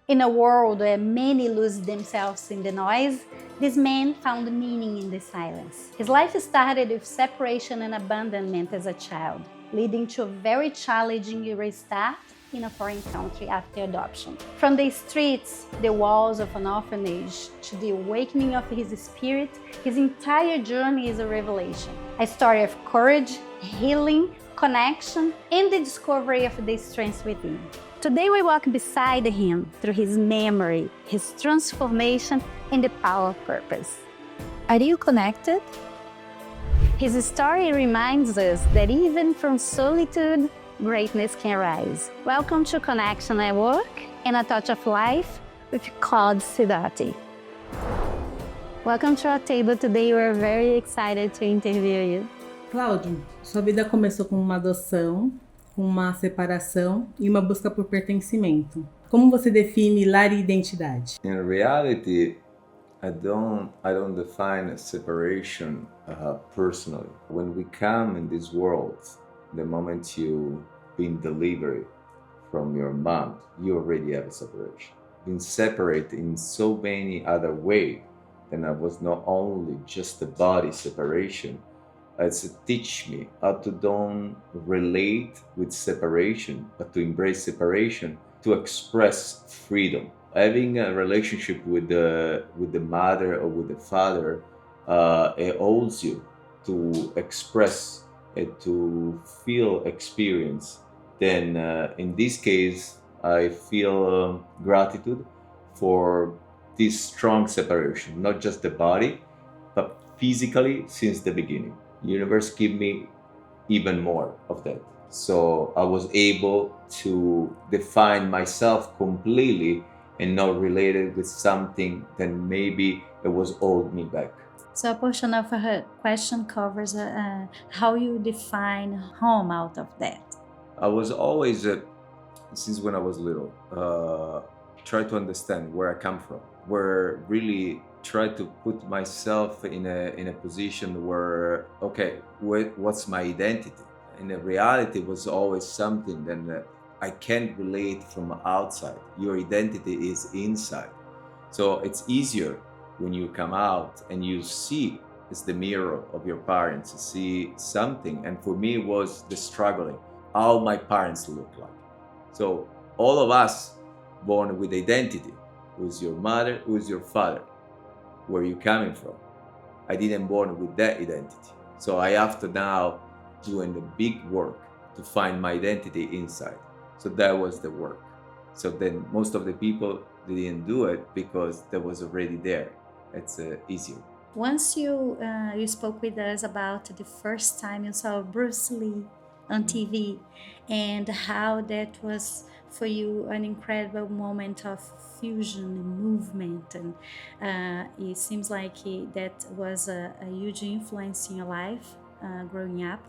In a world where many lose themselves in the noise, this man found meaning in the silence. His life started with separation and abandonment as a child, leading to a very challenging restart in a foreign country after adoption. From the streets, the walls of an orphanage, to the awakening of his spirit, his entire journey is a revelation. A story of courage, healing, connection, and the discovery of the strength within. Today we walk beside him through his memory, his transformation, and the power of purpose. Are you connected? His story reminds us that even from solitude, greatness can rise. Welcome to Connection at Work and a Touch of Life with Clude Sidotti. Welcome to our table today. We're very excited to interview you. Cláudio, sua vida começou com uma adoção, com uma separação e uma busca por pertencimento. Como você define lar e identidade? In reality, I don't define a separation personally. When we come in this world, the moment you been delivered from your mom, you already have a separation. Been separate in so many other ways, and I was not only just a body separation. It's teach me how to don't relate with separation, but to embrace separation, to express freedom. Having a relationship with the mother or with the father, it holds you to express and to feel experience. Then in this case, I feel gratitude for this strong separation, not just the body, but physically since the beginning. The universe gave me even more of that. So I was able to define myself completely and not related with something that maybe it was holding me back. So a portion of her question covers how you define home out of that. I was always, since when I was little, try to understand where I come from, where really try to put myself in a position where, okay, what's my identity? And the reality was always something that I can't relate from outside. Your identity is inside. So it's easier when you come out and you see, it's the mirror of your parents, you see something. And for me, it was the struggling, how my parents look like. So all of us born with identity. Who's your mother? Who's your father? Where you coming from? I didn't born with that identity. So I have to now doing the big work to find my identity inside. So that was the work. So then most of the people didn't do it because that was already there. It's easier. Once you spoke with us about the first time you saw Bruce Lee on TV and how that was for you an incredible moment of fusion and movement, and it seems like that was a huge influence in your life growing up.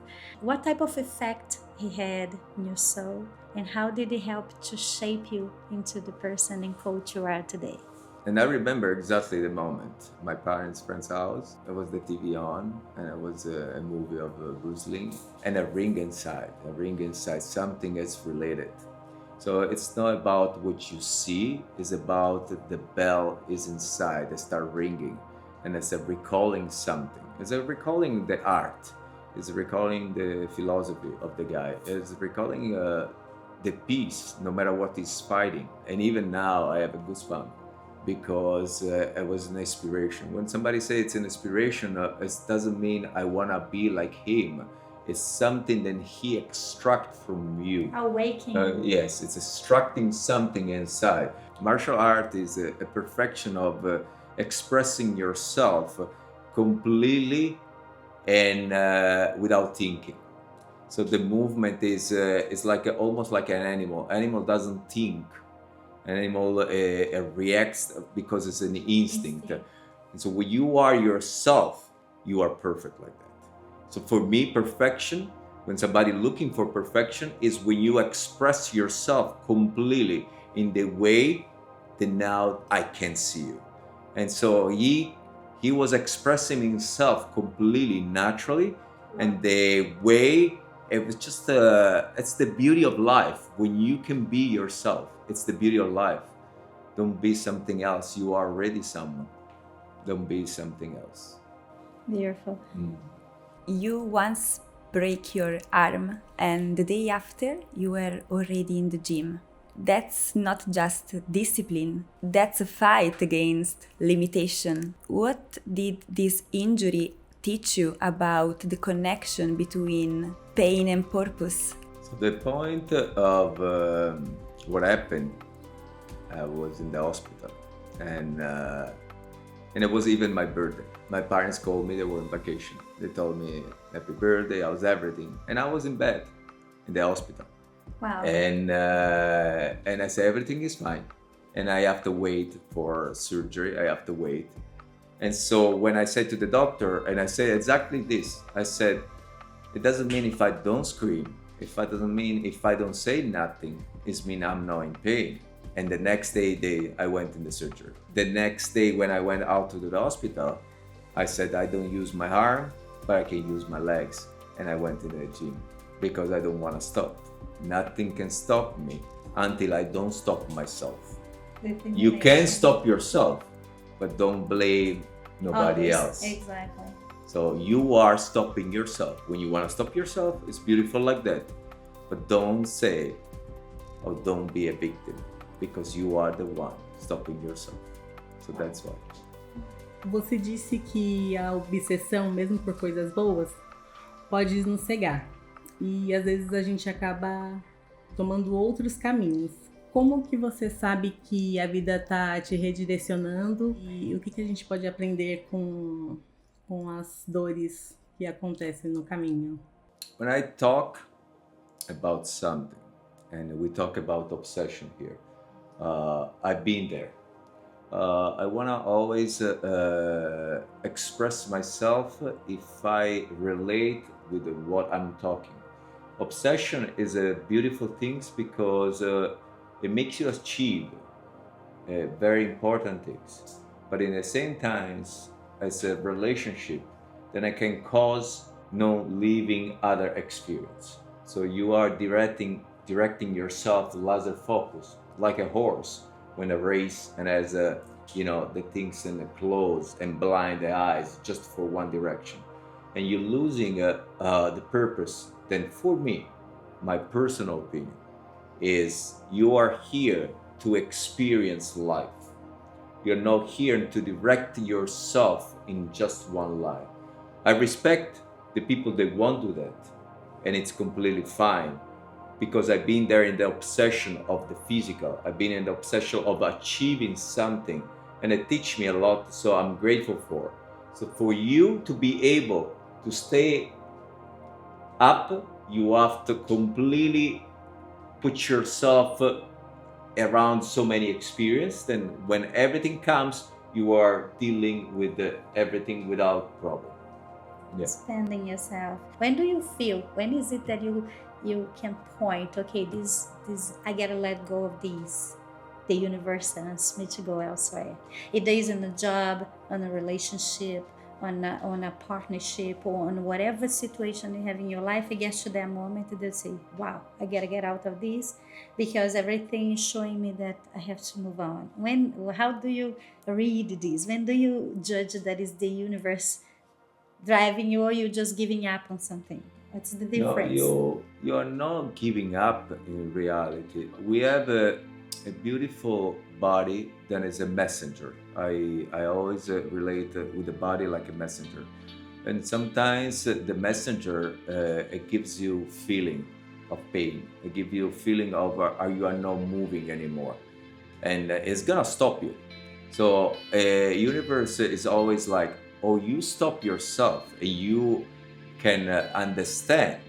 What type of effect he had in your soul, and how did it help to shape you into the person and coach you are today? And I remember exactly the moment. My parents' friend's house, there was the TV on, and it was a movie of Bruce Lee, and a ring inside, something is related. So it's not about what you see, it's about the bell is inside, it start ringing, and it's a recalling something. It's a recalling the art, it's recalling the philosophy of the guy, it's recalling the peace, no matter what he's fighting. And even now, I have a goosebump because it was an inspiration. When somebody says it's an inspiration, it doesn't mean I want to be like him. It's something that he extract from you. Awakening. Yes, it's extracting something inside. Martial art is a perfection of expressing yourself completely and without thinking. So the movement is like almost like an animal. Animal doesn't think. An animal reacts because it's an instinct. And so when you are yourself, you are perfect like that. So for me, perfection, when somebody looking for perfection, is when you express yourself completely in the way that now I can see you. And so he was expressing himself completely naturally, and the way it was just it's the beauty of life when you can be yourself. It's the beauty of life. Don't be something else. You are already someone. Don't be something else. Beautiful. You once break your arm and the day after you were already in the gym. That's not just discipline, that's a fight against limitation. What did this injury teach you about the connection between pain and purpose? So the point of what happened, I was in the hospital, and it was even my birthday. My parents called me, they were on vacation. They told me happy birthday, how's everything? And I was in bed in the hospital. Wow. And I said, everything is fine. And I have to wait for surgery, I have to wait. And so when I said to the doctor, and I said exactly this, I said, it doesn't mean if I don't scream, doesn't mean if I don't say nothing, it means I'm not in pain. And the next day I went in the surgery. The next day when I went out to the hospital, I said I don't use my arm, but I can use my legs. And I went to the gym because I don't want to stop. Nothing can stop me until I don't stop myself. You can stop yourself, but don't blame nobody else. Exactly. So you are stopping yourself. When you want to stop yourself, it's beautiful like that. But don't say, or don't be a victim, because you are the one stopping yourself. So that's why. Você disse que a obsessão, mesmo por coisas boas, pode nos cegar. E às vezes a gente acaba tomando outros caminhos. Como que você sabe que a vida está te redirecionando e o que a gente pode aprender com as dores que acontecem no caminho? When I talk about something, and we talk about obsession here, I've been there. I want to always express myself if I relate with what I'm talking. Obsession is a beautiful thing because it makes you achieve very important things. But in the same time, as a relationship, then I can cause no living other experience. So you are directing yourself laser focus like a horse when a race and as the things in the clothes and blind the eyes just for one direction, and you're losing the purpose. Then for me, my personal opinion is you are here to experience life. You're not here to direct yourself in just one line. I respect the people that won't do that, and it's completely fine, because I've been there in the obsession of the physical. I've been in the obsession of achieving something, and it teach me a lot, so I'm grateful for. So for you to be able to stay up, you have to completely put yourself around so many experiences. Then when everything comes, you are dealing with everything without problem. Yeah. Expanding yourself. When do you feel? When is it that you can point? Okay, this I gotta let go of these. The universe wants me to go elsewhere. It is in a job, on a relationship, on a partnership, or on whatever situation you have in your life. It gets to that moment that you say, "Wow, I gotta get out of this," because everything is showing me that I have to move on. How do you read this? When do you judge that is the universe driving you, or you just giving up on something? What's the difference? No, you are not giving up in reality. We have a beautiful body that is a messenger. I always relate with the body like a messenger. And sometimes the messenger, it gives you feeling of pain. It gives you a feeling of you are not moving anymore. And it's gonna stop you. So universe is always like, oh, you stop yourself and you can understand,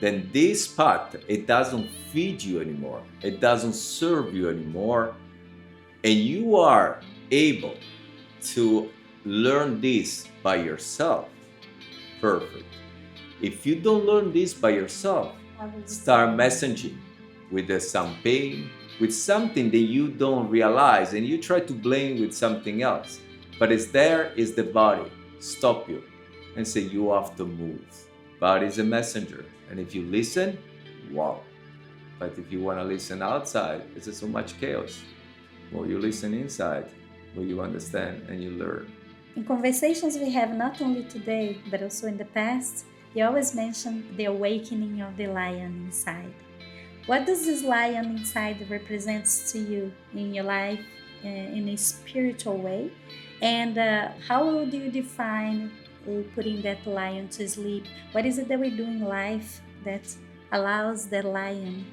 then this path, it doesn't feed you anymore. It doesn't serve you anymore. And you are able to learn this by yourself. Perfect. If you don't learn this by yourself, start messaging with some pain, with something that you don't realize, and you try to blame with something else. But it's there is the body. Stop you and say you have to move. Body is a messenger. And if you listen, wow. But if you want to listen outside, it's so much chaos. Well, you listen inside, well, you understand and you learn. In conversations we have not only today, but also in the past, you always mention the awakening of the lion inside. What does this lion inside represent to you in your life in a spiritual way? And how would you define putting that lion to sleep? What is it that we do in life that allows that lion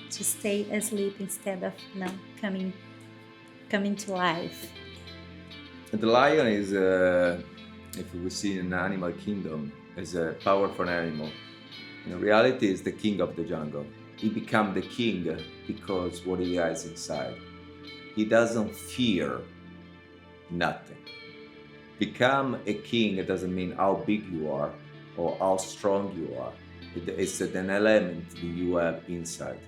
to stay asleep instead of coming to life? The lion is, if we see in the animal kingdom, is a powerful animal. In reality, is the king of the jungle. He become the king because what he has inside. He doesn't fear nothing. Become a king, it doesn't mean how big you are or how strong you are. It's an element that you have inside.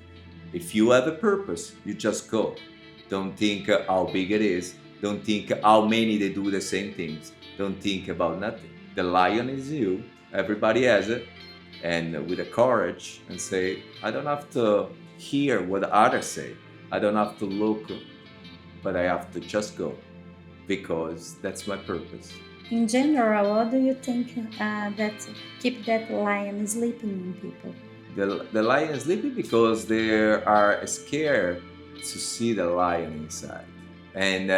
If you have a purpose, you just go. Don't think how big it is. Don't think how many they do the same things. Don't think about nothing. The lion is you. Everybody has it. And with the courage and say, I don't have to hear what others say. I don't have to look, but I have to just go because that's my purpose. In general, what do you think that keep that lion sleeping in people? The lion is sleeping because they are scared to see the lion inside. And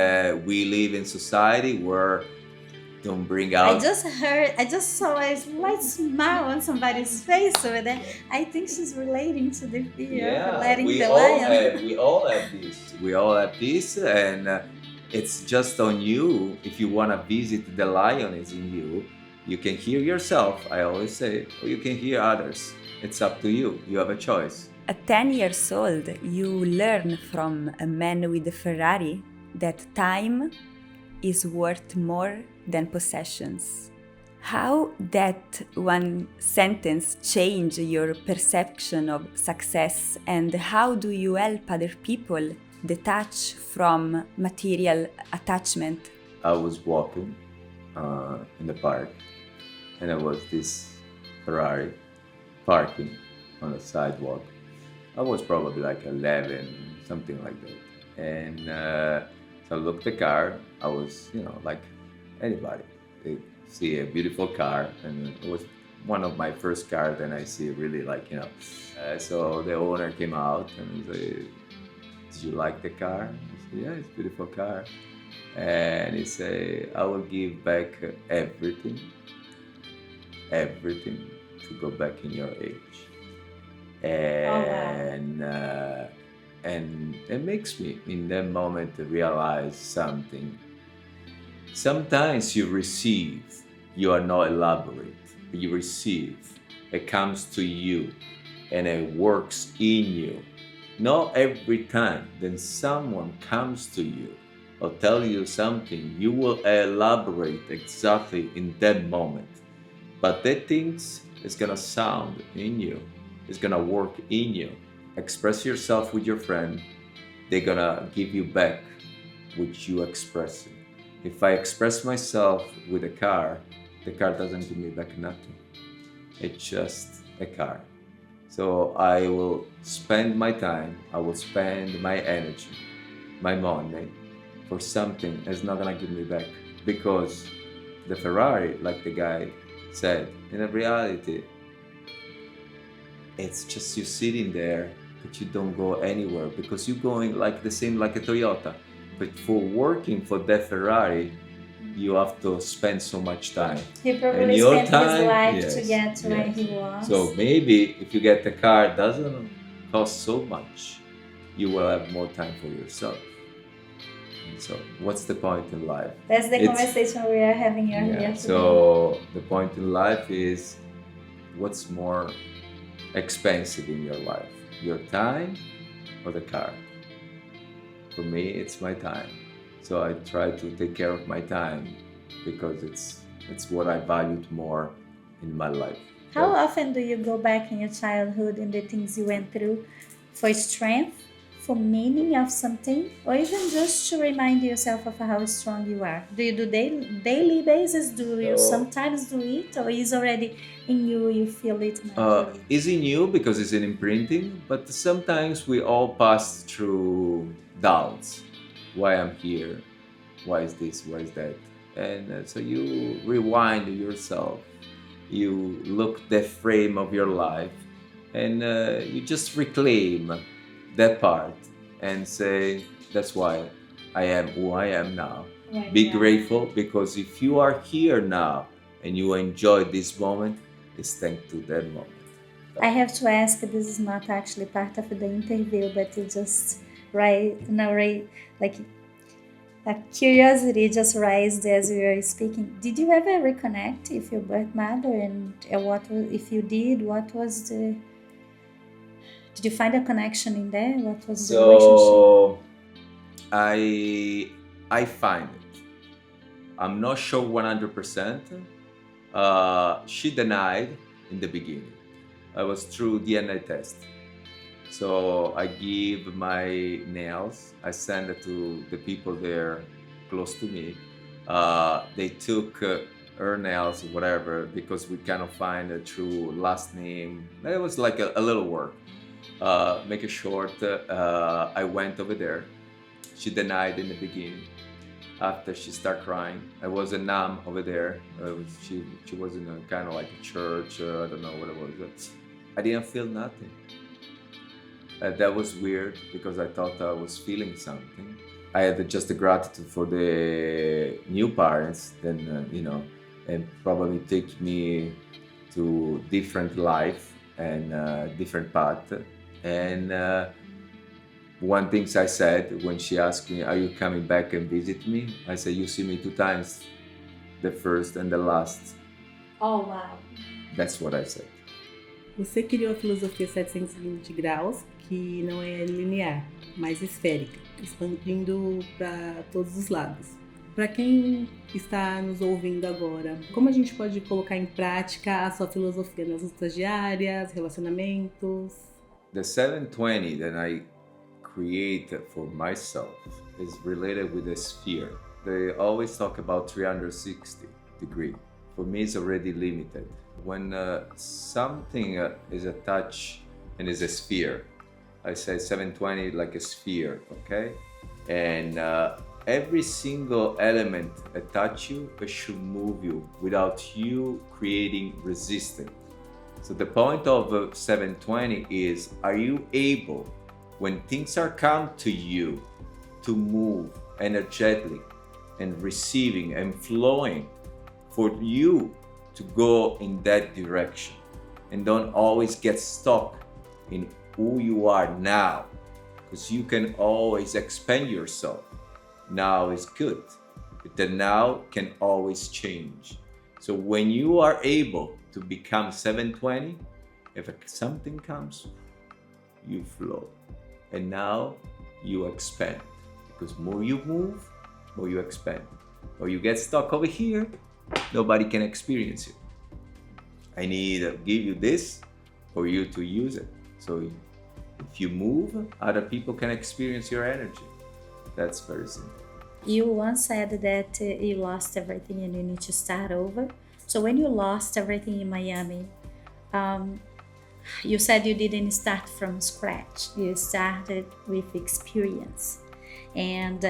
we live in society where don't bring out. I just saw a slight smile on somebody's face over there. I think she's relating to the fear of letting the lion. We all have this. We all have this, and it's just on you. If you want to visit the lion, is in you. You can hear yourself, I always say, or you can hear others. It's up to you. You have a choice. At 10 years old, you learn from a man with a Ferrari that time is worth more than possessions. How that one sentence changed your perception of success, and how do you help other people detach from material attachment? I was walking in the park, and there was this Ferrari parking on the sidewalk. I was probably like 11, something like that. And so I looked at the car. I was, like anybody. They see a beautiful car, and it was one of my first cars, and I see really so the owner came out and he said, did you like the car? I said, yeah, it's a beautiful car. And he said, I will give back everything to go back in your age. And it makes me in that moment realize something. Sometimes you receive, you are not elaborate. You receive, it comes to you and it works in you. Not every time then someone comes to you or tell you something, you will elaborate exactly in that moment. But that things is gonna sound in you, it's gonna work in you. Express yourself with your friend, they're gonna give you back what you express. If I express myself with a car, the car doesn't give me back nothing. It's just a car. So I will spend my time, I will spend my energy, my money for something that's not gonna give me back. Because the Ferrari, like the guy said, in reality, it's just you sitting there, but you don't go anywhere because you're going like the same like a Toyota. But for working for that Ferrari, you have to spend so much time. He probably spent his life to get to where he was. So maybe if you get the car, it doesn't cost so much, you will have more time for yourself. And so what's the point in life? That's the conversation we are having here today. So the point in life is, what's more expensive in your life? Your time or the car? For me, it's my time. So I try to take care of my time because it's what I valued more in my life. How often do you go back in your childhood and the things you went through for strength, for meaning of something, or even just to remind yourself of how strong you are? Do you do daily basis? Do you sometimes do it, or is already in you, you feel it naturally? It's in you because it's an imprinting, but sometimes we all pass through doubts. why I'm here, why is this, why is that. And so you rewind yourself, you look the frame of your life, and you just reclaim that part and say, that's why I am who I am now. Be grateful, because if you are here now and you enjoy this moment, it's thanks to that moment. I have to ask, this is not actually part of the interview, but it just like a curiosity just raised as we were speaking. Did you ever reconnect with your birth mother, and if you did, what was the? Did you find a connection in there? What was the relationship? I find it. I'm not sure 100%. She denied in the beginning. I was through DNA test. So I give my nails. I send it to the people there close to me. They took her nails, whatever, because we cannot find a true last name. It was like a little work. Make it short, I went over there. She denied in the beginning. After she started crying, I was a nun over there. She was in a kind of like a church. I don't know what it was. I didn't feel nothing. That was weird, because I thought I was feeling something. I had just the gratitude for the new parents, then and probably take me to different life and different path. And one thing I said when she asked me, "Are you coming back and visit me?" I said, "You see me 2 times, the first and the last." Oh, wow. That's what I said. Você criou a filosofia 720 graus, que não é linear, mas esférica, expandindo para todos os lados. Para quem está nos ouvindo agora, como a gente pode colocar em prática a sua filosofia nas lutas diárias, relacionamentos? The 720 that I create for myself is related with the sphere. They always talk about 360 degree. For me, it's already limited. When something is a touch and is a sphere, I say 720 like a sphere, okay? And every single element that touch you, it should move you without you creating resistance. So the point of 720 is, are you able, when things are come to you, to move energetically and receiving and flowing, for you to go in that direction, and don't always get stuck in who you are now, because you can always expand yourself. Now is good, but the now can always change. So when you are able to become 720, if something comes, you flow, and now you expand, because more you move, more you expand. Or you get stuck over here, nobody can experience you. I need to give you this for you to use it. So if you move, other people can experience your energy. That's very simple. You once said that you lost everything and you need to start over. So when you lost everything in Miami, you said you didn't start from scratch. You started with experience. And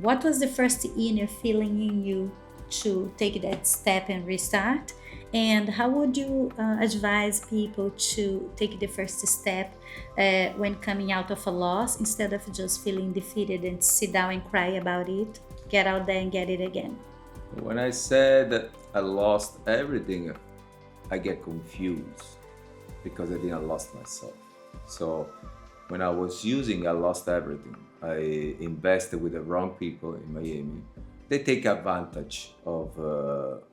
what was the first inner feeling in you to take that step and restart? And how would you advise people to take the first step when coming out of a loss, instead of just feeling defeated and sit down and cry about it? Get out there and get it again. When I said that I lost everything, I get confused, because I didn't lost myself. So when I was using I lost everything, I invested with the wrong people in Miami. They take advantage of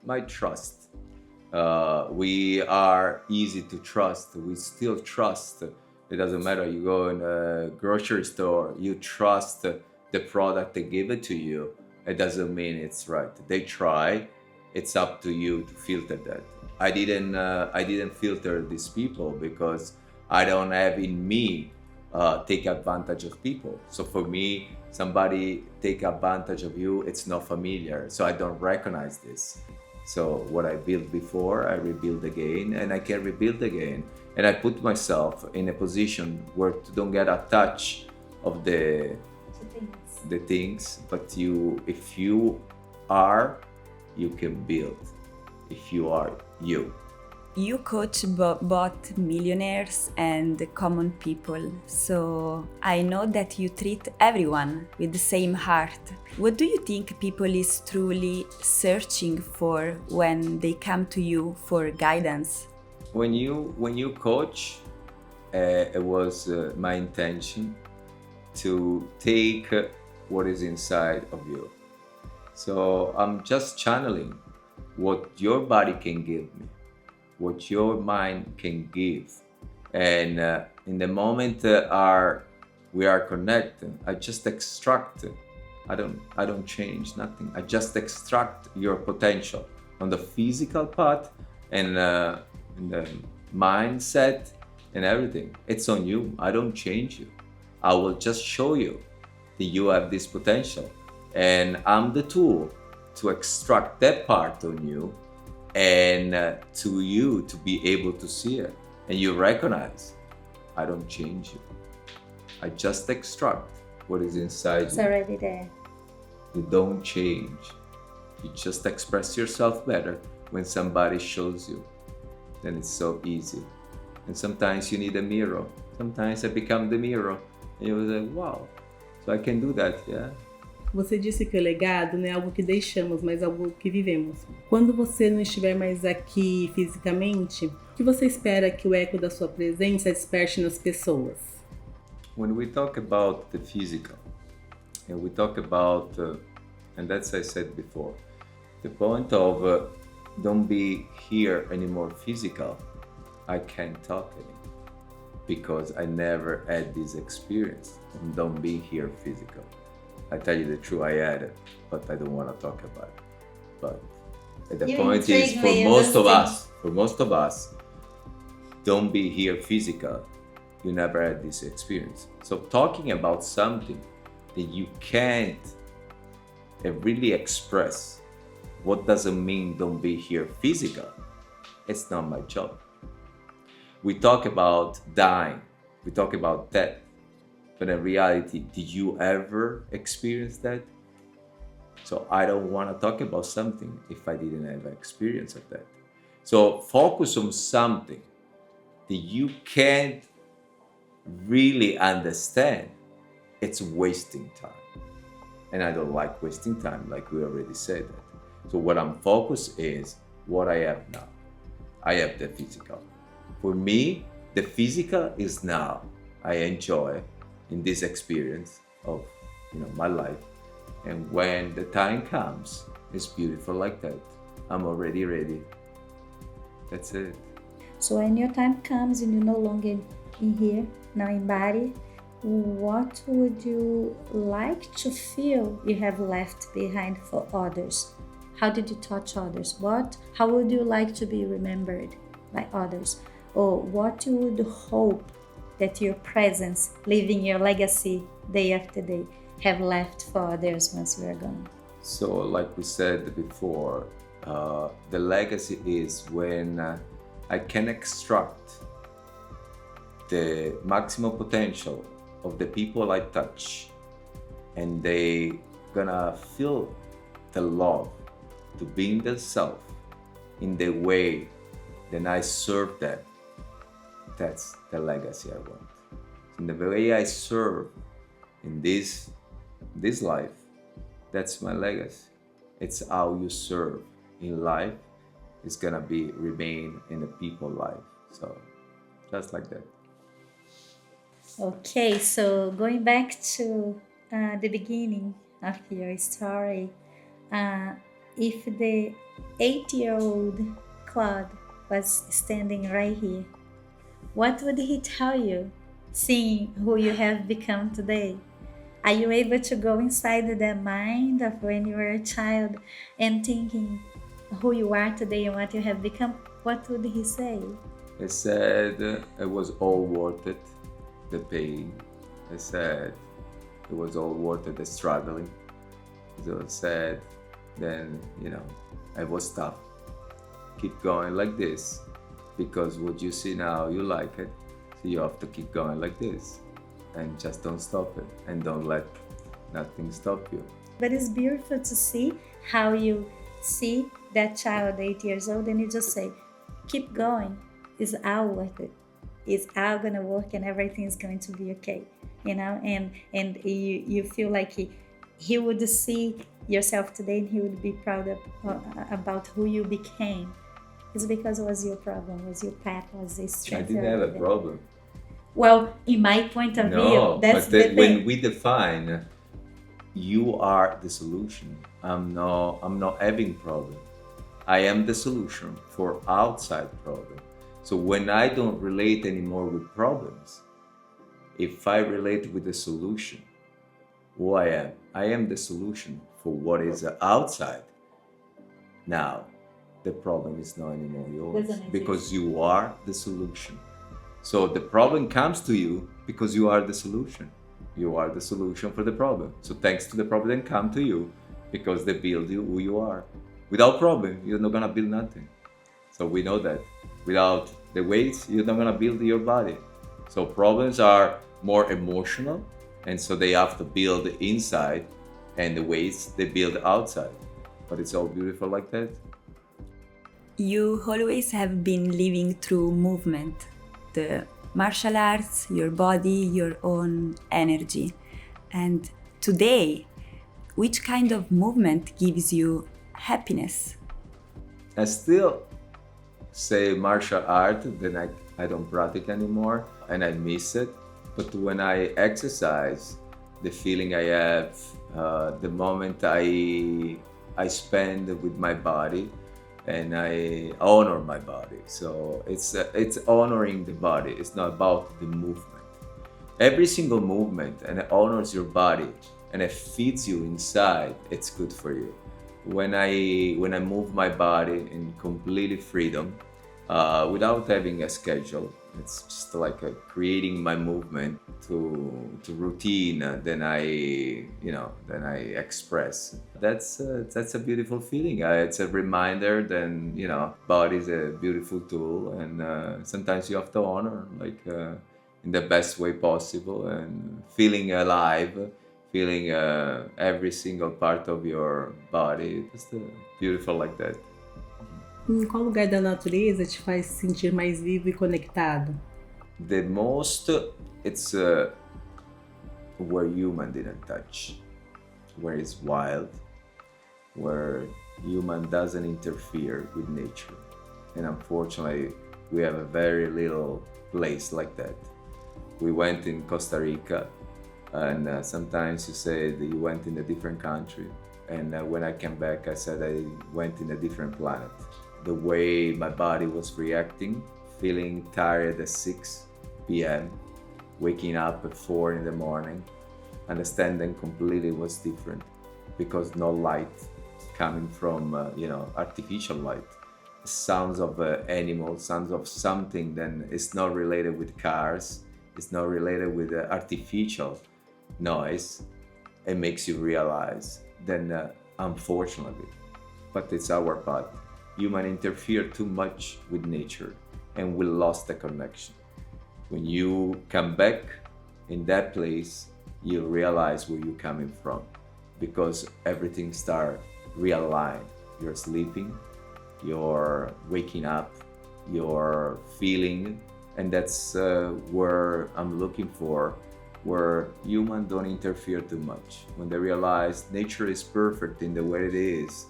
my trust. We are easy to trust. We still trust. It doesn't matter. You go in a grocery store, you trust the product they give it to you. It doesn't mean it's right. They try. It's up to you to filter that. I didn't filter these people, because I don't have in me take advantage of people. So for me, somebody take advantage of you, it's not familiar. So I don't recognize this. So what I built before, I rebuild again, and I can rebuild again. And I put myself in a position where to don't get a touch of the the things, but if you are, you can build. If you are you. You coach both millionaires and common people, so I know that you treat everyone with the same heart. What do you think people is truly searching for when they come to you for guidance? When you coach, it was my intention to take what is inside of you. So I'm just channeling what your body can give me, what your mind can give. And in the moment we are connected, I just extract. I don't change nothing. I just extract your potential on the physical part and in the mindset and everything. It's on you. I don't change you. I will just show you that you have this potential, and I'm the tool to extract that part on you, and to you to be able to see it, and you recognize. I don't change you. I just extract what is inside It's you. already there. You don't change. You just express yourself better when somebody shows you. Then it's so easy. And sometimes you need a mirror. Sometimes I become the mirror. And you was like, wow, so I can do that, yeah. Você disse que o legado não é algo que deixamos, mas algo que vivemos. Quando você não estiver mais aqui fisicamente, o que você espera que o eco da sua presença desperte nas pessoas? When we talk about the physical, and we talk about, and that's I said before, the point of don't be here anymore physical, I can't talk anymore, because I never had this experience, and don't be here physical. I tell you the truth, I had it, but I don't want to talk about it. But the You point is, intrigue for me, most of us, don't be here physical. You never had this experience. So talking about something that you can't really express, what does it mean don't be here physical? It's not my job. We talk about dying, we talk about death, but in reality, did you ever experience that? So I don't want to talk about something if I didn't have an experience of that. So focus on something that you can't really understand. It's wasting time. And I don't like wasting time, like we already said that. So what I'm focused is what I have now. I have the physical. For me, the physical is now. I enjoy in this experience of my life. And when the time comes, it's beautiful like that. I'm already ready. That's it. So when your time comes and you're no longer in here, now in body, what would you like to feel you have left behind for others? How did you touch others? How would you like to be remembered by others? Or what you would hope that your presence, leaving your legacy day after day, have left for others once you are gone? So like we said before, the legacy is when I can extract the maximum potential of the people I touch, and they gonna feel the love to being themselves in the way that I serve them. That's the legacy I want. In the way I serve in this life, that's my legacy. It's how you serve in life. It's gonna remain in the people life. So just like that. Okay, so going back to the beginning of your story, if the 8-year-old Claude was standing right here, what would he tell you, seeing who you have become today? Are you able to go inside the mind of when you were a child and thinking who you are today and what you have become? What would he say? He said it was all worth it, the pain. I said it was all worth it, the struggling. So I said, then, I was tough. Keep going like this, because what you see now, you like it. So you have to keep going like this, and just don't stop it, and don't let Nothing stop you. But it's beautiful to see how you see that child 8 years old and you just say, keep going. It's all worth it. It's all gonna work and everything's going to be okay. And you feel like he would see yourself today and he would be proud about who you became. It's because it was your problem, was your path, was the strength. I didn't have a problem. Well, in my point of view, that's the thing. When we define, you are the solution. I'm not having problem. I am the solution for outside problem. So when I don't relate anymore with problems, if I relate with the solution, who I am the solution for what is outside. Now, the problem is not anymore yours because you are the solution. So the problem comes to you because you are the solution. You are the solution for the problem. So thanks to the problem come to you because they build you who you are. Without problem, you're not gonna build nothing. So we know that. Without the weights, you're not gonna build your body. So problems are more emotional, and so they have to build inside, and the weights they build outside. But it's all beautiful like that. You always have been living through movement, the martial arts, your body, your own energy. And today, which kind of movement gives you happiness? I still say martial art, then I don't practice anymore and I miss it. But when I exercise, the feeling I have, the moment I spend with my body, and I honor my body. So it's honoring the body. It's not about the movement. Every single movement and it honors your body and it feeds you inside. It's good for you. When I move my body in completely freedom, without having a schedule, it's just like creating my movement to routine. Then I express. That's a beautiful feeling. It's a reminder. Then body is a beautiful tool, and sometimes you have to honor, in the best way possible, and feeling alive, feeling every single part of your body. Just beautiful like that. Em qual lugar da natureza te faz se sentir mais vivo e conectado? The most, it's where human didn't touch, where it's wild, where human doesn't interfere with nature. And unfortunately, we have a very little place like that. We went in Costa Rica, and sometimes you say that you went in a different country. And when I came back, I said I went in a different planet. The way my body was reacting, feeling tired at 6 p.m., waking up at 4 in the morning, understanding completely was different because no light coming from, artificial light. Sounds of animals, sounds of something, then it's not related with cars, it's not related with artificial noise. It makes you realize, then unfortunately, but it's our path. Human interfere too much with nature and we lost the connection. When you come back in that place, you realize where you're coming from because everything starts realigned. You're sleeping, you're waking up, you're feeling, and that's where I'm looking for, where humans don't interfere too much. When they realize nature is perfect in the way it is,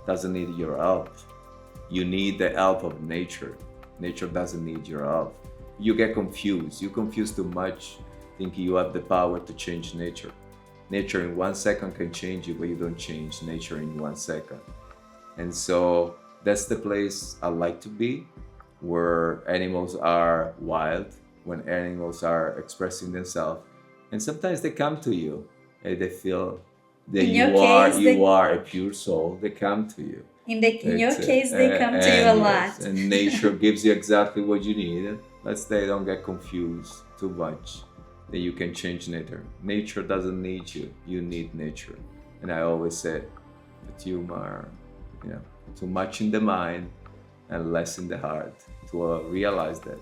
doesn't need your help. You need the help of nature. Nature doesn't need your help. You get confused. You confuse too much, thinking you have the power to change nature. Nature in 1 second can change you, but you don't change nature in 1 second. And so that's the place I like to be, where animals are wild, when animals are expressing themselves. And sometimes they come to you and they feel that you are a pure soul. They come to you. In your case, they come to you a lot. And nature gives you exactly what you need. Let's say don't get confused too much. Then you can change nature. Nature doesn't need you. You need nature. And I always say that you are, too much in the mind and less in the heart to realize that.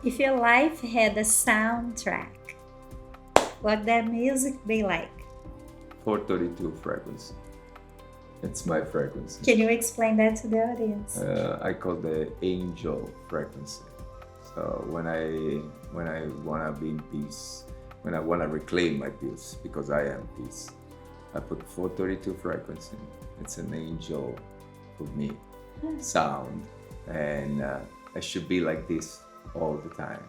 If your life had a soundtrack, what that music be like? 432 frequency. It's my frequency. Can you explain that to the audience? I call the angel frequency. So when I wanna be in peace, when I wanna reclaim my peace, because I am peace, I put 432 frequency. It's an angel for me sound, and I should be like this all the time.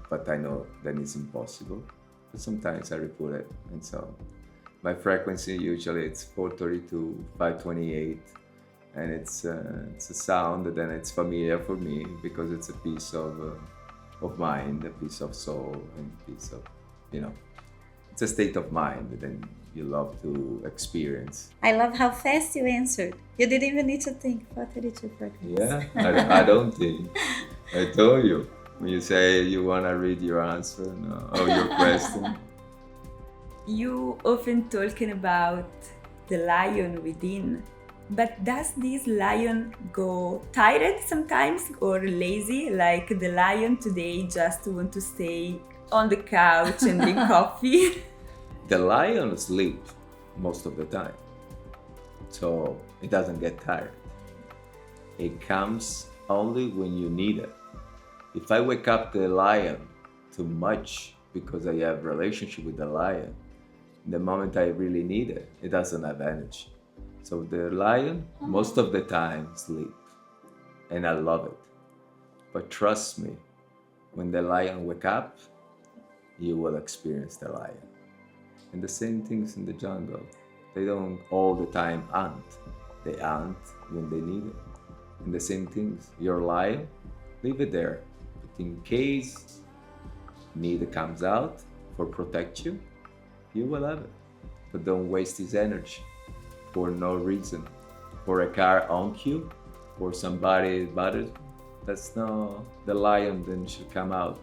But I know that it's impossible. But sometimes I reput it, and so my frequency usually it's 432, 528, and it's a sound that then it's familiar for me because it's a piece of mind, a piece of soul, and a piece of, it's a state of mind that then you love to experience. I love how fast you answered. You didn't even need to think. 432 frequency. Yeah, I don't think. I told you. When you say you want to read your answer or your question. You often talking about the lion within, but does this lion go tired sometimes or lazy? Like the lion today just want to stay on the couch and drink coffee? The lion sleeps most of the time, so it doesn't get tired. It comes only when you need it. If I wake up the lion too much because I have a relationship with the lion, the moment I really need it, it doesn't have energy. So the lion, most of the time, sleep. And I love it. But trust me, when the lion wake up, you will experience the lion. And the same things in the jungle. They don't all the time hunt. They hunt when they need it. And the same things, your lion, leave it there. But in case need comes out for protect you, you will have it. But don't waste his energy for no reason. For a car on you, for somebody bothers, that's not the lion then should come out.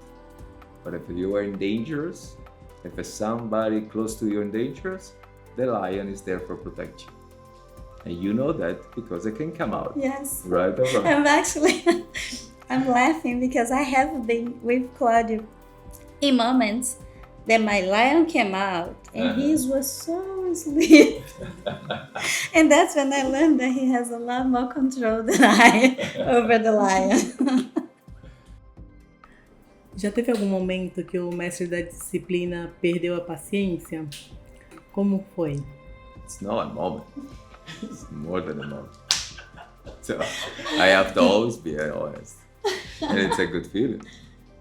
But if you are in dangerous, if somebody close to you in dangerous, the lion is there for protect you. And you know that because it can come out. Yes. Right or wrong. I'm laughing because I have been with Claudio in moments that my lion came out and his was so asleep. And that's when I learned that he has a lot more control than I over the lion. Já teve algum momento que o mestre da disciplina perdeu a paciência? Como foi? It's not a moment. It's more than a moment. So I have to always be honest. And it's a good feeling.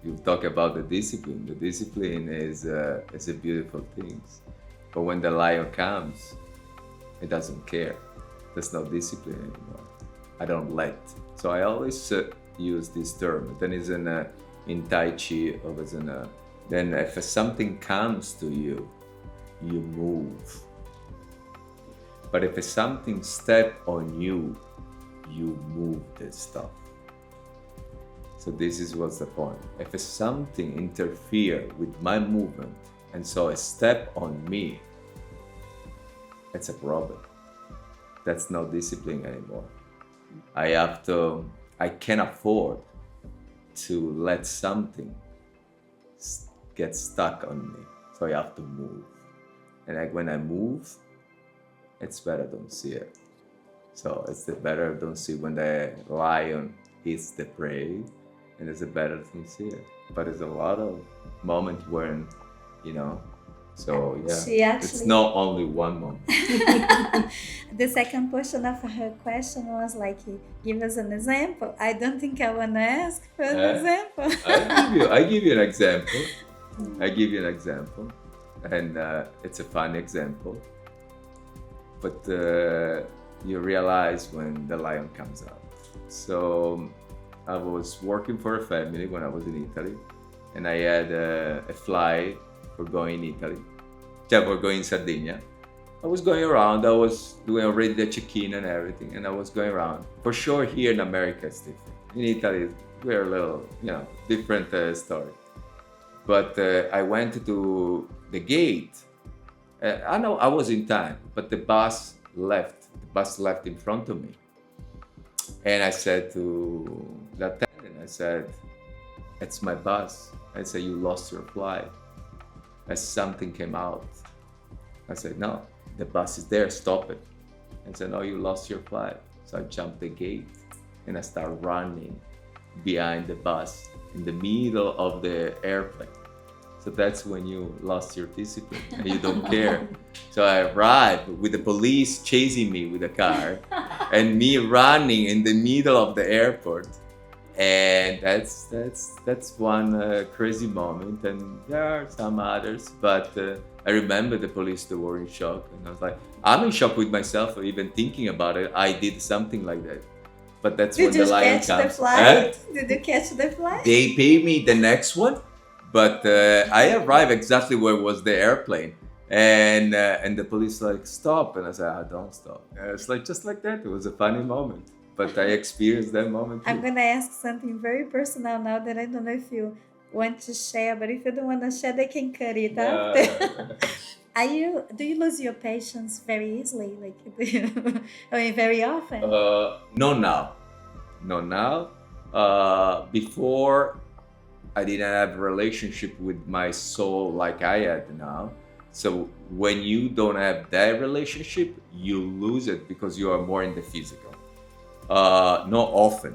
You talk about the discipline. The discipline is a beautiful thing. But when the lion comes, it doesn't care. There's no discipline anymore. I don't let. So I always use this term. Then it's in Tai Chi, then if something comes to you, you move. But if something step on you, you move this stuff. So this is what's the point. If something interfere with my movement and so a step on me, it's a problem. That's no discipline anymore. I can't afford to let something get stuck on me. So I have to move. And when I move, it's better don't see it. So it's the better don't see when the lion eats the prey, and it's a better don't see it. But it's a lot of moments when, so yeah, it's not only one moment. The second portion of her question was like, give us an example. I don't think I want to ask for an example. I give you an example. I give you an example, and it's a fun example. But you realize when the lion comes out. So I was working for a family when I was in Italy, and I had a flight for going in Italy. For going in Sardinia. I was going around, I was doing already the check-in and everything, and I was going around. For sure here in America it's different. In Italy, we're a little, different story. But I went to the gate. I know I was in time, but the bus left. The bus left in front of me. And I said to the attendant, I said, it's my bus. I said, you lost your flight. as something came out. I said, no, the bus is there, stop it. And said, no, you lost your flight. So I jumped the gate and I started running behind the bus in the middle of the airplane. So that's when you lost your discipline and you don't care. So I arrived with the police chasing me with a car and me running in the middle of the airport. And that's one crazy moment, and there are some others, but I remember the police, they were in shock, and I was like, I'm in shock with myself for even thinking about it. I did something like that, but that's when the lion comes. Did you catch the flight? Did you catch the flight? They paid me the next one, but I arrived exactly where was the airplane, and the police like, stop, and I said, don't stop. It's like just like that. It was a funny moment. But I experienced that moment too. I'm going to ask something very personal now that I don't know if you want to share, but if you don't want to share, they can cut it after. Do you lose your patience very easily? Like, I mean, very often? No now. Before, I didn't have a relationship with my soul like I had now. So when you don't have that relationship, you lose it because you are more in the physical. Not often,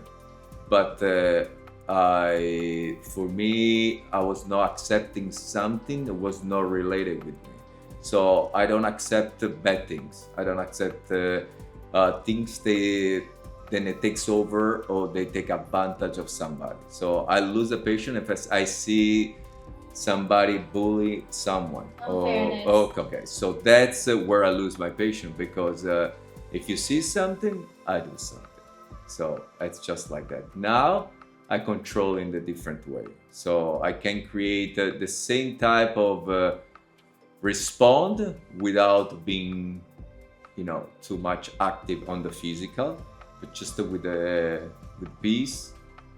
but for me, I was not accepting something that was not related with me. So I don't accept bad things. I don't accept things then it takes over or they take advantage of somebody. So I lose the patience if I see somebody bully someone. Okay. So that's where I lose my patience, because if you see something, I do something. So it's just like that. Now I control in a different way. So I can create the same type of respond without being, too much active on the physical, but just with peace,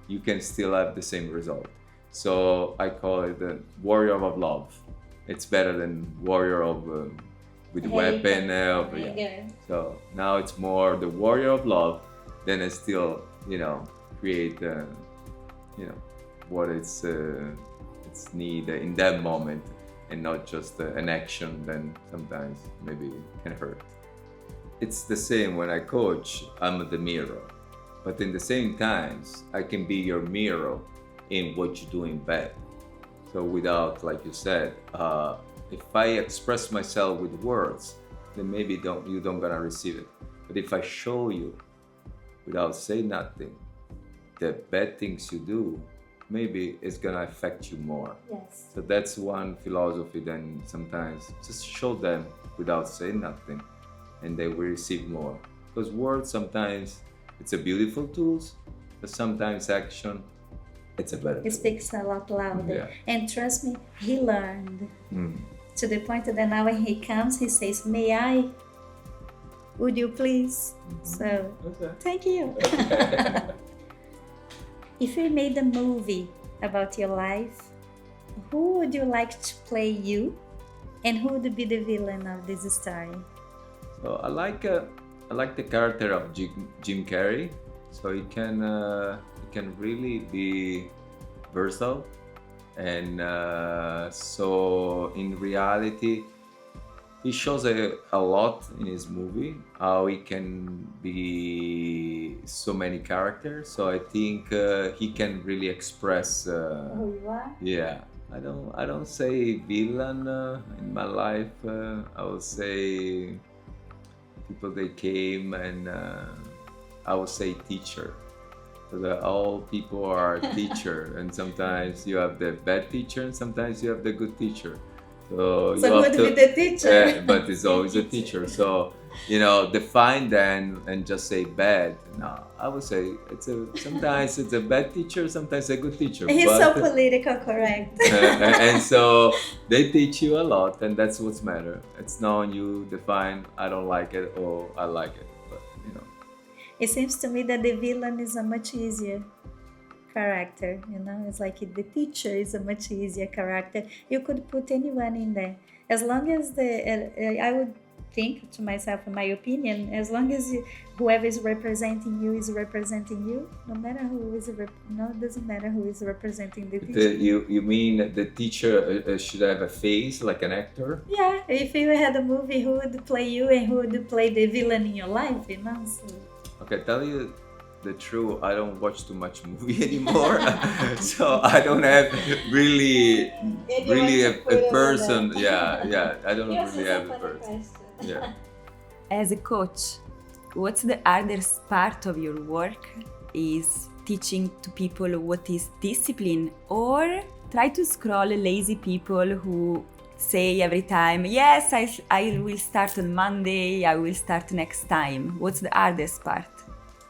you can still have the same result. So I call it the warrior of love. It's better than warrior of with weapon. So now it's more the warrior of love. Then I still, create, what it's need in that moment, and not just an action. Then sometimes maybe can hurt. It's the same when I coach. I'm the mirror, but in the same times I can be your mirror in what you're doing bad. So without, like you said, if I express myself with words, then maybe you don't gonna receive it. But if I show you without saying nothing, the bad things you do, maybe it's gonna affect you more. Yes. So that's one philosophy. Then sometimes just show them without saying nothing, and they will receive more. Because words sometimes it's a beautiful tools, but sometimes action, it's a better. It speaks a lot louder. Yeah. And trust me, he learned to the point that now when he comes, he says, "May I? Would you please?" So, Thank you. If you made a movie about your life, who would you like to play you, and who would be the villain of this story? So I like the character of Jim Carrey. So he can really be versatile, and so in reality, he shows a lot in his movie, how he can be so many characters. So I think he can really express. Who you are? Yeah, I don't say villain in my life. I would say people they came, and I would say teacher. So that all people are teacher, and sometimes you have the bad teacher, and sometimes you have the good teacher. So who would be the teacher? But it's always a teacher. So define them and just say bad. No, I would say sometimes it's a bad teacher, sometimes a good teacher. He's so political correct. And so they teach you a lot, and that's what's matter. It's not on you define I don't like it or I like it, but It seems to me that the villain is a much easier character. It's like the teacher is a much easier character. You could put anyone in there, as long as I would think to myself, in my opinion, as long as whoever is representing you is representing you, no matter who is, it doesn't matter who is representing the teacher. You mean the teacher should have a face like an actor? Yeah, if you had a movie, who would play you and who would play the villain in your life, you know? So. Okay, tell you the truth, I don't watch too much movie anymore, so I don't have really a person. Yeah, I don't really have a person. Yeah. As a coach, what's the hardest part of your work? Is teaching to people what is discipline, or try to scroll lazy people who say every time, yes, I will start on Monday, I will start next time. What's the hardest part?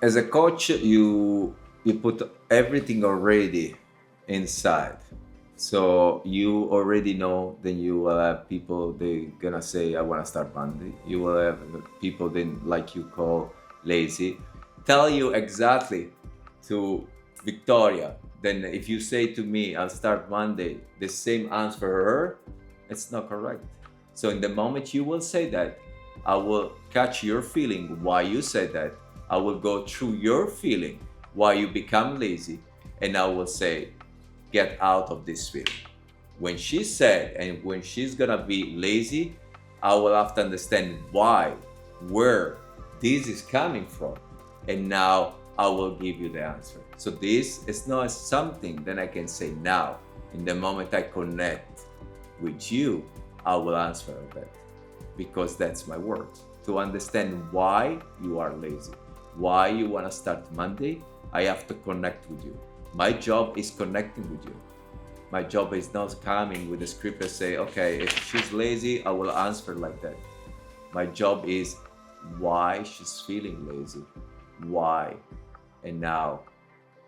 As a coach, you put everything already inside. So you already know, then you will have people, they're gonna say, I wanna start Monday. You will have people then, like you call lazy, tell you exactly to Victoria. Then if you say to me, I'll start Monday, the same answer for her, it's not correct. So in the moment you will say that, I will catch your feeling why you said that. I will go through your feeling why you become lazy, and I will say, get out of this feeling. When she said, and when she's gonna be lazy, I will have to understand why, where this is coming from, and now I will give you the answer. So this is not something that I can say now. In the moment I connect with you, I will answer that, because that's my work. To understand why you are lazy, why you want to start Monday, I have to connect with you. My job is connecting with you. My job is not coming with a script and say, okay, if she's lazy, I will answer like that. My job is why she's feeling lazy, why. And now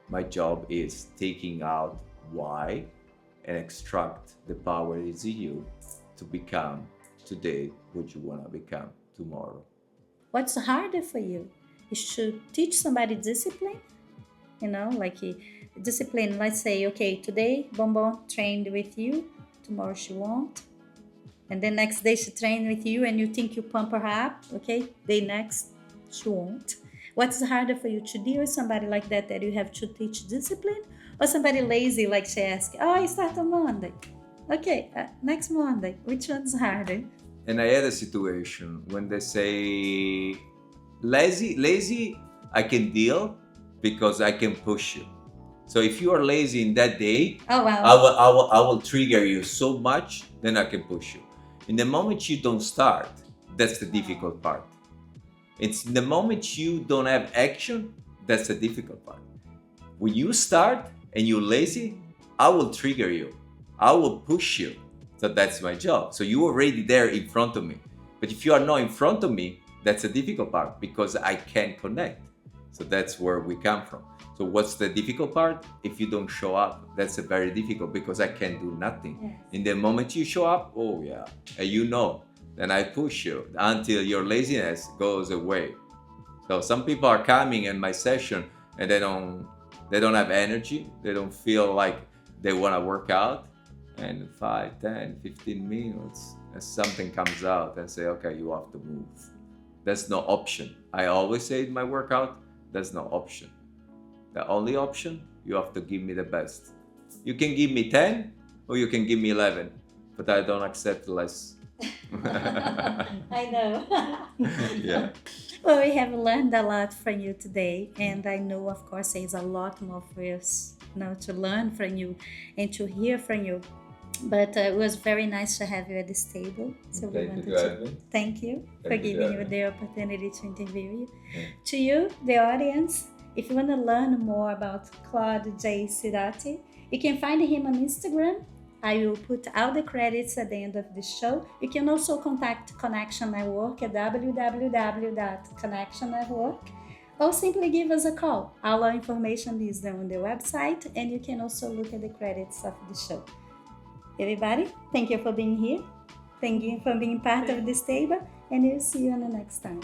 my job is taking out why and extract the power that is in you to become today what you want to become tomorrow. What's harder for you? Is to teach somebody discipline, like discipline. Let's say, okay, today Bonbon trained with you, tomorrow she won't, and then next day she trained with you and you think you pump her up, okay, day next she won't. What's harder for you, to deal with somebody like that you have to teach discipline, or somebody lazy like she asked, oh, I start on Monday, okay, next Monday, which one's harder? And I had a situation when they say lazy, I can deal because I can push you. So if you are lazy in that day, oh, wow. I will trigger you so much, then I can push you. In the moment you don't start, that's the difficult part. It's the moment you don't have action, that's the difficult part. When you start and you're lazy, I will trigger you. I will push you. So that's my job. So you're already there in front of me. But if you are not in front of me, that's the difficult part, because I can't connect. So that's where we come from. So what's the difficult part? If you don't show up, that's a very difficult, because I can't do nothing. Yes. In the moment you show up, oh yeah, and then I push you until your laziness goes away. So some people are coming in my session and they don't have energy. They don't feel like they want to work out. And 5, 10, 15 minutes, and something comes out and say, okay, you have to move. That's no option. I always say in my workout, there's no option. The only option, you have to give me the best. You can give me 10 or you can give me 11, but I don't accept less. I know. Yeah. Well, we have learned a lot from you today, and I know, of course, there's a lot more for us, to learn from you and to hear from you. But it was very nice to have you at this table. So we wanted to thank you for giving you the opportunity to interview you. Yeah. To you, the audience, if you want to learn more about Clude J. Sidotti, you can find him on Instagram. I will put all the credits at the end of the show. You can also contact Connection Network at www.connectionnetwork, or simply give us a call. All our information is there on the website, and you can also look at the credits of the show. Everybody, thank you for being here. Thank you for being part of this table, and we'll see you on the next time.